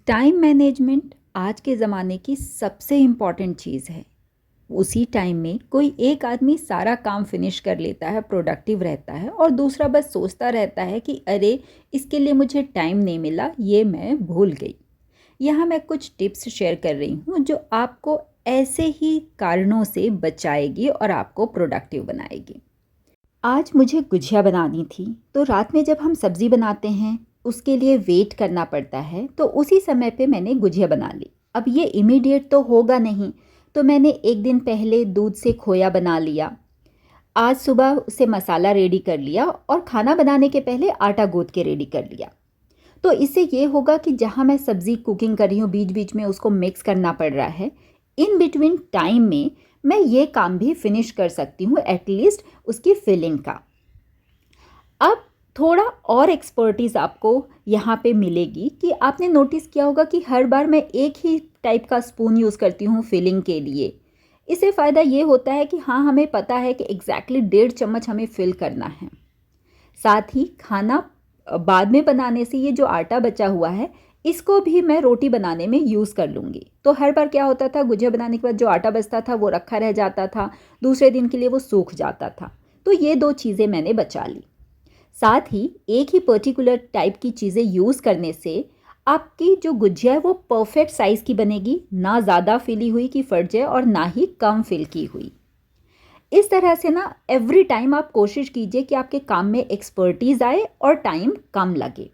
Time management आज के ज़माने की सबसे इम्पॉर्टेंट चीज़ है। उसी टाइम में कोई एक आदमी सारा काम फिनिश कर लेता है, प्रोडक्टिव रहता है और दूसरा बस सोचता रहता है कि अरे इसके लिए मुझे टाइम नहीं मिला, ये मैं भूल गई। यहाँ मैं कुछ टिप्स शेयर कर रही हूँ जो आपको ऐसे ही कारणों से बचाएगी और आपको प्रोडक्टिव बनाएगी। आज मुझे गुझिया बनानी थी, तो रात में जब हम सब्ज़ी बनाते हैं उसके लिए वेट करना पड़ता है, तो उसी समय पे मैंने गुझिया बना ली। अब ये इमीडिएट तो होगा नहीं, तो मैंने एक दिन पहले दूध से खोया बना लिया। आज सुबह उसे मसाला रेडी कर लिया और खाना बनाने के पहले आटा गूँथ के रेडी कर लिया। तो इससे ये होगा कि जहाँ मैं सब्ज़ी कुकिंग कर रही हूँ, बीच बीच में उसको मिक्स करना पड़ रहा है, इन बिटवीन टाइम में मैं ये काम भी फिनिश कर सकती हूँ, एटलीस्ट उसकी फिलिंग का। अब थोड़ा और एक्सपर्टीज़ आपको यहाँ पे मिलेगी कि आपने नोटिस किया होगा कि हर बार मैं एक ही टाइप का स्पून यूज़ करती हूँ फिलिंग के लिए। इससे फ़ायदा ये होता है कि हाँ, हमें पता है कि एग्जैक्टली 1.5 चम्मच हमें फिल करना है। साथ ही खाना बाद में बनाने से ये जो आटा बचा हुआ है, इसको भी मैं रोटी बनाने में यूज़ कर लूँगी। तो हर बार क्या होता था, गुजिया बनाने के बाद जो आटा बचता था वो रखा रह जाता था, दूसरे दिन के लिए वो सूख जाता था। तो ये 2 चीज़ें मैंने बचा ली। साथ ही एक ही पर्टिकुलर टाइप की चीज़ें यूज़ करने से आपकी जो गुजिया है वो परफेक्ट साइज़ की बनेगी, ना ज़्यादा फिली हुई कि फट जाए और ना ही कम फिल की हुई। इस तरह से ना एवरी टाइम आप कोशिश कीजिए कि आपके काम में एक्सपर्टीज़ आए और टाइम कम लगे।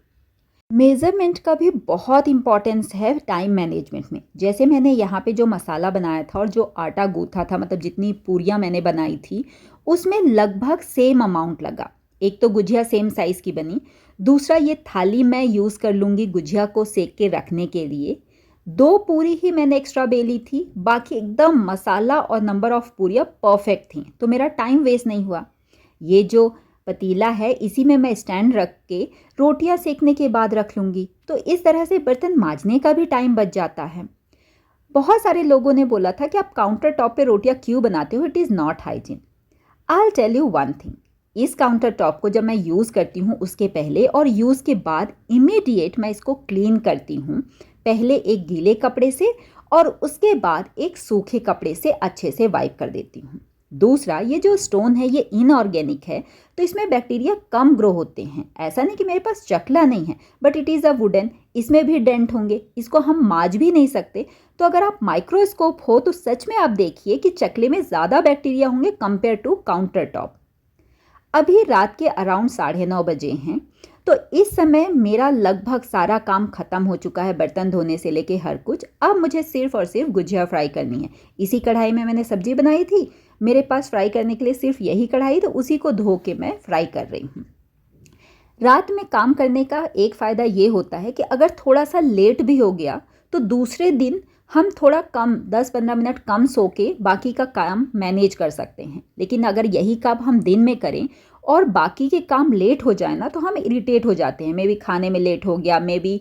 मेज़रमेंट का भी बहुत इम्पॉर्टेंस है टाइम मैनेजमेंट में। जैसे मैंने यहाँ पे जो मसाला बनाया था और जो आटा गूँथा था, मतलब जितनी पूरियाँ मैंने बनाई थी, उसमें लगभग सेम अमाउंट लगा। एक तो गुजिया सेम साइज़ की बनी, दूसरा ये थाली मैं यूज़ कर लूँगी गुजिया को सेक के रखने के लिए। 2 पूरी ही मैंने एक्स्ट्रा बेली थी, बाकी एकदम मसाला और नंबर ऑफ़ पूरियाँ परफ़ेक्ट थीं, तो मेरा टाइम वेस्ट नहीं हुआ। ये जो पतीला है, इसी में मैं स्टैंड रख के रोटियां सेकने के बाद रख लूँगी, तो इस तरह से बर्तन मांजने का भी टाइम बच जाता है। बहुत सारे लोगों ने बोला था कि आप काउंटर टॉप पे रोटियां क्यों बनाते हो, it is not hygiene. I tell you one thing, इस काउंटर टॉप को जब मैं यूज़ करती हूँ उसके पहले और यूज़ के बाद इमीडिएट मैं इसको क्लीन करती हूँ। पहले एक गीले कपड़े से और उसके बाद एक सूखे कपड़े से अच्छे से वाइप कर देती हूँ। दूसरा, ये जो स्टोन है ये इनऑर्गेनिक है, तो इसमें बैक्टीरिया कम ग्रो होते हैं। ऐसा नहीं कि मेरे पास चकला नहीं है, but it is a wooden, इसमें भी डेंट होंगे, इसको हम मांज भी नहीं सकते। तो अगर आप माइक्रोस्कोप हो तो सच में आप देखिए कि चकले में ज़्यादा बैक्टीरिया होंगे कंपेयर टू काउंटर टॉप। अभी रात के अराउंड 9:30 बजे हैं, तो इस समय मेरा लगभग सारा काम खत्म हो चुका है, बर्तन धोने से लेके हर कुछ। अब मुझे सिर्फ और सिर्फ गुजिया फ्राई करनी है। इसी कढ़ाई में मैंने सब्जी बनाई थी, मेरे पास फ्राई करने के लिए सिर्फ यही कढ़ाई, तो उसी को धो के मैं फ्राई कर रही हूँ। रात में काम करने का एक फ़ायदा ये होता है कि अगर थोड़ा सा लेट भी हो गया तो दूसरे दिन हम थोड़ा कम 10-15 मिनट कम सो के बाकी का काम मैनेज कर सकते हैं। लेकिन अगर यही काम हम दिन में करें और बाकी के काम लेट हो जाए ना, तो हम इरिटेट हो जाते हैं। मे बी खाने में लेट हो गया, मे बी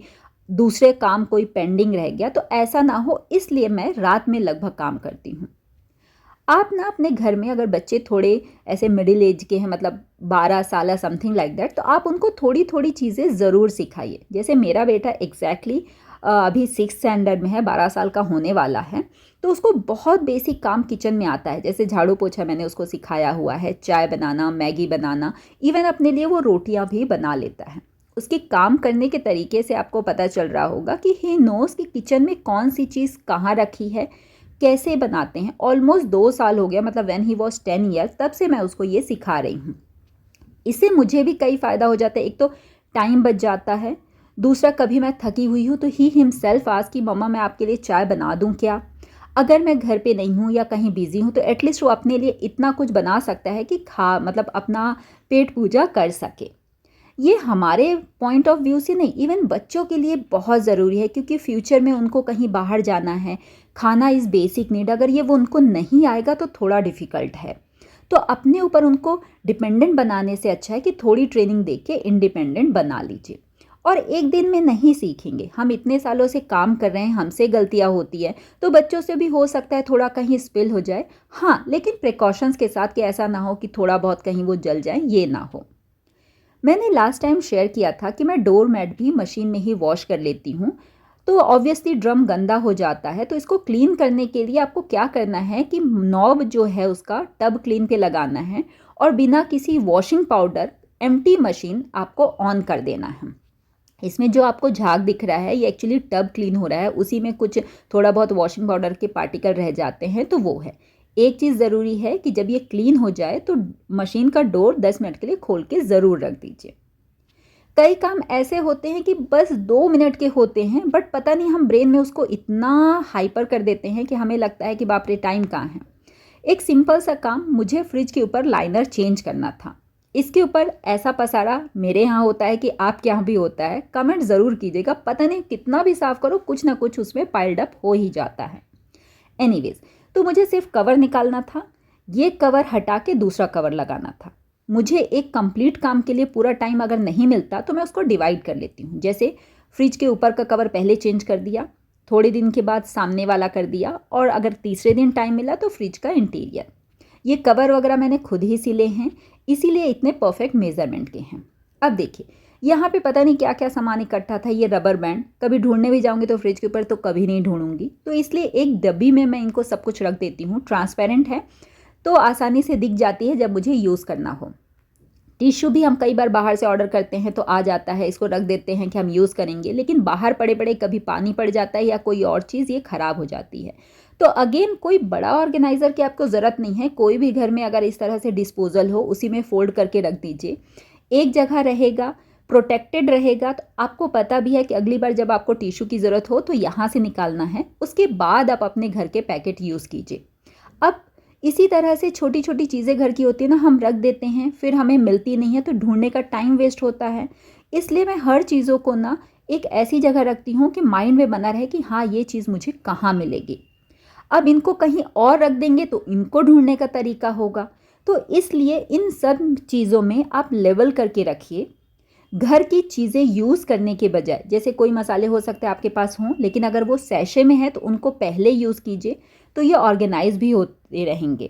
दूसरे काम कोई पेंडिंग रह गया, तो ऐसा ना हो इसलिए मैं रात में लगभग काम करती हूँ। आप ना अपने घर में अगर बच्चे थोड़े ऐसे मिडिल एज के हैं, मतलब 12 साल समथिंग लाइक दैट, तो आप उनको थोड़ी थोड़ी चीज़ें ज़रूर सिखाइए। जैसे मेरा बेटा एग्जैक्टली अभी 6th स्टैंडर्ड में है, 12 साल का होने वाला है, तो उसको बहुत बेसिक काम किचन में आता है। जैसे झाड़ू पोछा मैंने उसको सिखाया हुआ है, चाय बनाना, मैगी बनाना, इवन अपने लिए वो रोटियां भी बना लेता है। उसके काम करने के तरीके से आपको पता चल रहा होगा कि ही नोज़ कि किचन में कौन सी चीज़ कहाँ रखी है, कैसे बनाते हैं। ऑलमोस्ट 2 साल हो गया, मतलब व्हेन ही वॉज 10 ईयर, तब से मैं उसको ये सिखा रही हूँ। इससे मुझे भी कई फ़ायदा हो जाता है। एक तो टाइम बच जाता है, दूसरा कभी मैं थकी हुई हूँ तो ही हिमसेल्फ आस्क कि मम्मा मैं आपके लिए चाय बना दूँ क्या। अगर मैं घर पे नहीं हूँ या कहीं बिजी हूँ तो एटलीस्ट वो अपने लिए इतना कुछ बना सकता है कि खा मतलब अपना पेट पूजा कर सके। ये हमारे पॉइंट ऑफ व्यू से नहीं, इवन बच्चों के लिए बहुत ज़रूरी है, क्योंकि फ्यूचर में उनको कहीं बाहर जाना है। खाना इज़ बेसिक नीड, अगर ये वो उनको नहीं आएगा तो थोड़ा डिफ़िकल्ट है। तो अपने ऊपर उनको डिपेंडेंट बनाने से अच्छा है कि थोड़ी ट्रेनिंग दे के इंडिपेंडेंट बना लीजिए। और एक दिन में नहीं सीखेंगे, हम इतने सालों से काम कर रहे हैं, हमसे गलतियां होती है, तो बच्चों से भी हो सकता है थोड़ा कहीं स्पिल हो जाए। हाँ, लेकिन प्रिकॉशंस के साथ, कि ऐसा ना हो कि थोड़ा बहुत कहीं वो जल जाए, ये ना हो। मैंने लास्ट टाइम शेयर किया था कि मैं डोर मैट भी मशीन में ही वॉश कर लेती हूँ, तो ऑब्वियसली ड्रम गंदा हो जाता है। तो इसको क्लीन करने के लिए आपको क्या करना है कि नॉब जो है उसका टब क्लीन पे लगाना है और बिना किसी वॉशिंग पाउडर एम्प्टी मशीन आपको ऑन कर देना है। इसमें जो आपको झाग दिख रहा है ये एक्चुअली टब क्लीन हो रहा है, उसी में कुछ थोड़ा बहुत वॉशिंग पाउडर के पार्टिकल रह जाते हैं, तो वो है। एक चीज़ ज़रूरी है कि जब ये क्लीन हो जाए तो मशीन का डोर 10 मिनट के लिए खोल के ज़रूर रख दीजिए। कई काम ऐसे होते हैं कि बस 2 मिनट के होते हैं, बट पता नहीं हम ब्रेन में उसको इतना हाइपर कर देते हैं कि हमें लगता है कि बाप रे टाइम कहाँ है। एक सिंपल सा काम, मुझे फ्रिज के ऊपर लाइनर चेंज करना था। इसके ऊपर ऐसा पसारा मेरे यहाँ होता है कि आपके यहाँ भी होता है, कमेंट ज़रूर कीजिएगा। पता नहीं कितना भी साफ़ करो कुछ ना कुछ उसमें पाइल्ड अप हो ही जाता है। एनीवेज, तो मुझे सिर्फ कवर निकालना था, ये कवर हटा के दूसरा कवर लगाना था। मुझे एक कंप्लीट काम के लिए पूरा टाइम अगर नहीं मिलता तो मैं उसको डिवाइड कर लेती हूँ। जैसे फ्रिज के ऊपर का कवर पहले चेंज कर दिया, थोड़े दिन के बाद सामने वाला कर दिया, और अगर तीसरे दिन टाइम मिला तो फ्रिज का इंटीरियर। ये कवर वगैरह मैंने खुद ही सिले हैं, इसीलिए इतने परफेक्ट मेज़रमेंट के हैं। अब देखिए यहाँ पे पता नहीं क्या क्या सामान इकट्ठा था। ये रबर बैंड, कभी ढूंढने भी जाऊँगी तो फ्रिज के ऊपर तो कभी नहीं ढूंढूंगी, तो इसलिए एक डब्बी में मैं इनको सब कुछ रख देती हूँ। ट्रांसपेरेंट है तो आसानी से दिख जाती है जब मुझे यूज़ करना हो। टिश्यू भी हम कई बार बाहर से ऑर्डर करते हैं तो आ जाता है, इसको रख देते हैं कि हम यूज़ करेंगे, लेकिन बाहर पड़े पड़े कभी पानी पड़ जाता है या कोई और चीज़, ये ख़राब हो जाती है। तो अगेन कोई बड़ा ऑर्गेनाइज़र की आपको ज़रूरत नहीं है, कोई भी घर में अगर इस तरह से डिस्पोजल हो उसी में फ़ोल्ड करके रख दीजिए। एक जगह रहेगा, प्रोटेक्टेड रहेगा, तो आपको पता भी है कि अगली बार जब आपको टिश्यू की ज़रूरत हो तो यहाँ से निकालना है, उसके बाद आप अपने घर के पैकेट यूज़ कीजिए। अब इसी तरह से छोटी छोटी चीज़ें घर की होती है ना, हम रख देते हैं, फिर हमें मिलती नहीं है तो ढूंढने का टाइम वेस्ट होता है। इसलिए मैं हर चीज़ों को ना एक ऐसी जगह रखती हूँ कि माइंड में बना रहे कि हाँ ये चीज़ मुझे कहाँ मिलेगी। अब इनको कहीं और रख देंगे तो इनको ढूंढने का तरीका होगा, तो इसलिए इन सब चीज़ों में आप लेवल करके रखिए। घर की चीज़ें यूज़ करने के बजाय, जैसे कोई मसाले हो सकते हैं आपके पास हों, लेकिन अगर वो सैशे में है तो उनको पहले यूज़ कीजिए, तो ये ऑर्गेनाइज भी होते रहेंगे।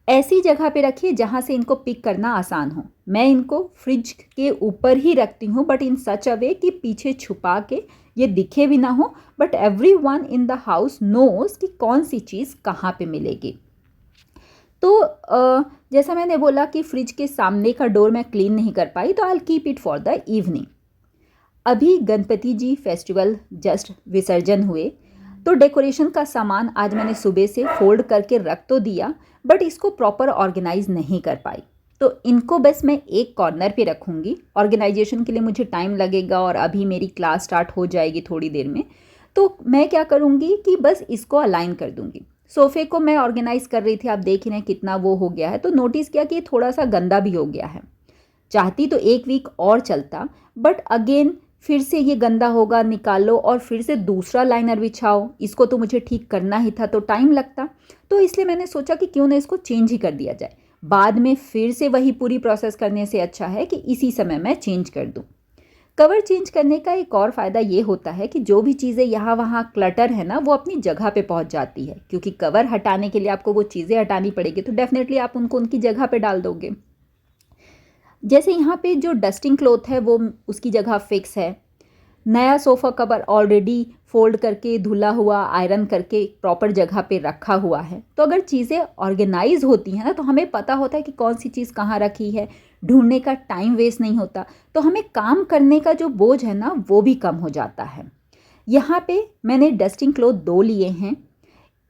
ऐसी जगह पे रखिए जहाँ से इनको पिक करना आसान हो। मैं इनको फ्रिज के ऊपर ही रखती हूँ, बट इन सच अ वे कि पीछे छुपा के ये दिखे भी ना हो, but everyone in the house knows कि कौन सी चीज़ कहाँ पे मिलेगी। तो जैसा मैंने बोला कि फ्रिज के सामने का डोर मैं क्लीन नहीं कर पाई, तो I will keep it for the evening. अभी गणपति जी फेस्टिवल जस्ट विसर्जन हुए, तो डेकोरेशन का सामान आज मैंने सुबह से फोल्ड करके रख तो दिया, बट इसको प्रॉपर ऑर्गेनाइज नहीं कर पाई। तो इनको बस मैं एक कॉर्नर पे रखूँगी। ऑर्गेनाइजेशन के लिए मुझे टाइम लगेगा और अभी मेरी क्लास स्टार्ट हो जाएगी थोड़ी देर में, तो मैं क्या करूँगी कि बस इसको अलाइन कर दूँगी। सोफ़े को मैं ऑर्गेनाइज़ कर रही थी, आप देख रहे हैं कितना वो हो गया है, तो नोटिस किया कि ये थोड़ा सा गंदा भी हो गया है। चाहती तो एक वीक और चलता, बट अगेन फिर से ये गंदा होगा, निकालो और फिर से दूसरा लाइनर बिछाओ, इसको तो मुझे ठीक करना ही था तो टाइम लगता। तो इसलिए मैंने सोचा कि क्यों ना इसको चेंज ही कर दिया जाए। बाद में फिर से वही पूरी प्रोसेस करने से अच्छा है कि इसी समय मैं चेंज कर दूँ। कवर चेंज करने का एक और फ़ायदा ये होता है कि जो भी चीज़ें यहाँ वहाँ क्लटर है ना, वो अपनी जगह पे पहुँच जाती है, क्योंकि कवर हटाने के लिए आपको वो चीज़ें हटानी पड़ेगी, तो डेफिनेटली आप उनको उनकी जगह पे डाल दोगे। जैसे यहाँ पे जो डस्टिंग क्लॉथ है वो उसकी जगह फिक्स है। नया सोफ़ा कवर ऑलरेडी फोल्ड करके धुला हुआ आयरन करके प्रॉपर जगह पे रखा हुआ है। तो अगर चीज़ें ऑर्गेनाइज होती हैं ना, तो हमें पता होता है कि कौन सी चीज़ कहाँ रखी है, ढूंढने का टाइम वेस्ट नहीं होता, तो हमें काम करने का जो बोझ है ना वो भी कम हो जाता है। यहाँ पे मैंने डस्टिंग क्लॉथ 2 लिए हैं,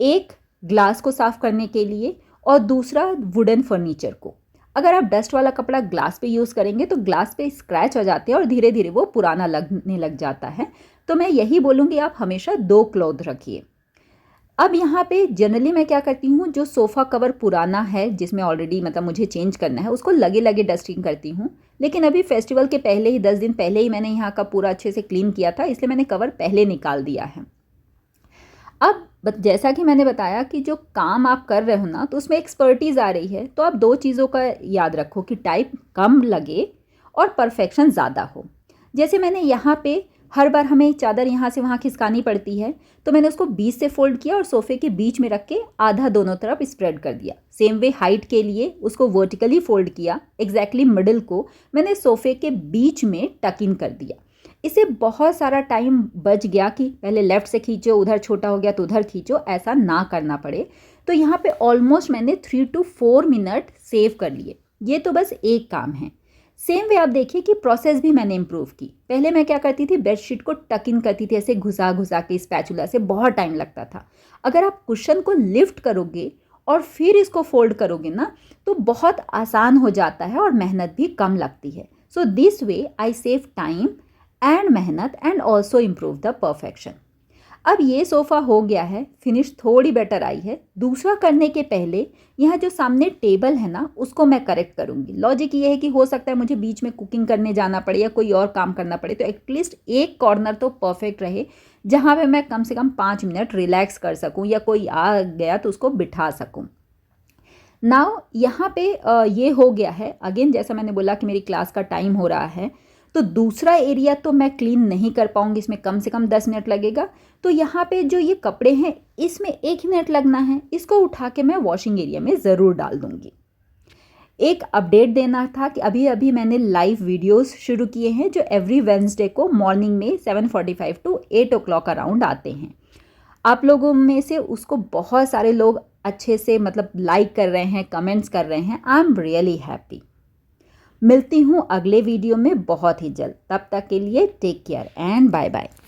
एक ग्लास को साफ़ करने के लिए और दूसरा वुडन फर्नीचर को। अगर आप डस्ट वाला कपड़ा ग्लास पे यूज़ करेंगे तो ग्लास पे स्क्रैच हो जाते हैं और धीरे धीरे वो पुराना लगने लग जाता है। तो मैं यही बोलूँगी, आप हमेशा 2 क्लॉथ रखिए। अब यहाँ पे जनरली मैं क्या करती हूँ, जो सोफ़ा कवर पुराना है जिसमें ऑलरेडी मतलब मुझे चेंज करना है, उसको लगे लगे डस्टिंग करती हूँ। लेकिन अभी फेस्टिवल के पहले ही 10 दिन पहले ही मैंने यहाँ का पूरा अच्छे से क्लीन किया था, इसलिए मैंने कवर पहले निकाल दिया है। अब जैसा कि मैंने बताया कि जो काम आप कर रहे हो ना, तो उसमें एक्सपर्टीज़ आ रही है, तो आप 2 चीज़ों का याद रखो कि टाइम कम लगे और परफेक्शन ज़्यादा हो। जैसे मैंने यहाँ पे हर बार हमें चादर यहाँ से वहाँ खिसकानी पड़ती है, तो मैंने उसको बीच से फोल्ड किया और सोफ़े के बीच में रख के आधा दोनों तरफ स्प्रेड कर दिया। सेम वे हाइट के लिए उसको वर्टिकली फोल्ड किया, एग्जैक्टली मिडिल को मैंने सोफ़े के बीच में टक इन कर दिया। इससे बहुत सारा टाइम बच गया कि पहले लेफ़्ट से खींचो, उधर छोटा हो गया तो उधर खींचो, ऐसा ना करना पड़े। तो यहाँ पे ऑलमोस्ट मैंने 3 to 4 मिनट सेव कर लिए। ये तो बस एक काम है। सेम वे आप देखिए कि प्रोसेस भी मैंने इम्प्रूव की। पहले मैं क्या करती थी, बेडशीट को टक इन करती थी ऐसे घुसा घुसा के स्पैचुला से, बहुत टाइम लगता था। अगर आप कुशन को लिफ्ट करोगे और फिर इसको फोल्ड करोगे ना, तो बहुत आसान हो जाता है और मेहनत भी कम लगती है। So this way I save time and मेहनत and also improve the perfection. अब ये सोफ़ा हो गया है, फिनिश थोड़ी बेटर आई है। दूसरा करने के पहले यहाँ जो सामने टेबल है ना, उसको मैं करेक्ट करूँगी। लॉजिक ये है कि हो सकता है मुझे बीच में कुकिंग करने जाना पड़े या कोई और काम करना पड़े, तो एटलीस्ट एक कॉर्नर तो परफेक्ट रहे जहाँ पे मैं कम से कम 5 मिनट रिलैक्स कर सकूँ या कोई आ गया तो उसको बिठा सकूँ। नाउ यहाँ पे ये हो गया है। अगेन जैसा मैंने बोला कि मेरी क्लास का टाइम हो रहा है, तो दूसरा एरिया तो मैं क्लीन नहीं कर पाऊँगी, इसमें कम से कम 10 मिनट लगेगा। तो यहाँ पे जो ये कपड़े हैं, इसमें 1 मिनट लगना है। इसको उठा के मैं वॉशिंग एरिया में ज़रूर डाल दूँगी। एक अपडेट देना था कि अभी अभी मैंने लाइव वीडियोस शुरू किए हैं जो एवरी वेडनेसडे को मॉर्निंग में 7:45 to 8 o'clock अराउंड आते हैं। आप लोगों में से उसको बहुत सारे लोग अच्छे से मतलब लाइक कर रहे हैं, कमेंट्स कर रहे हैं। I am really happy. मिलती हूँ अगले वीडियो में बहुत ही जल्द। तब तक के लिए take care and bye bye.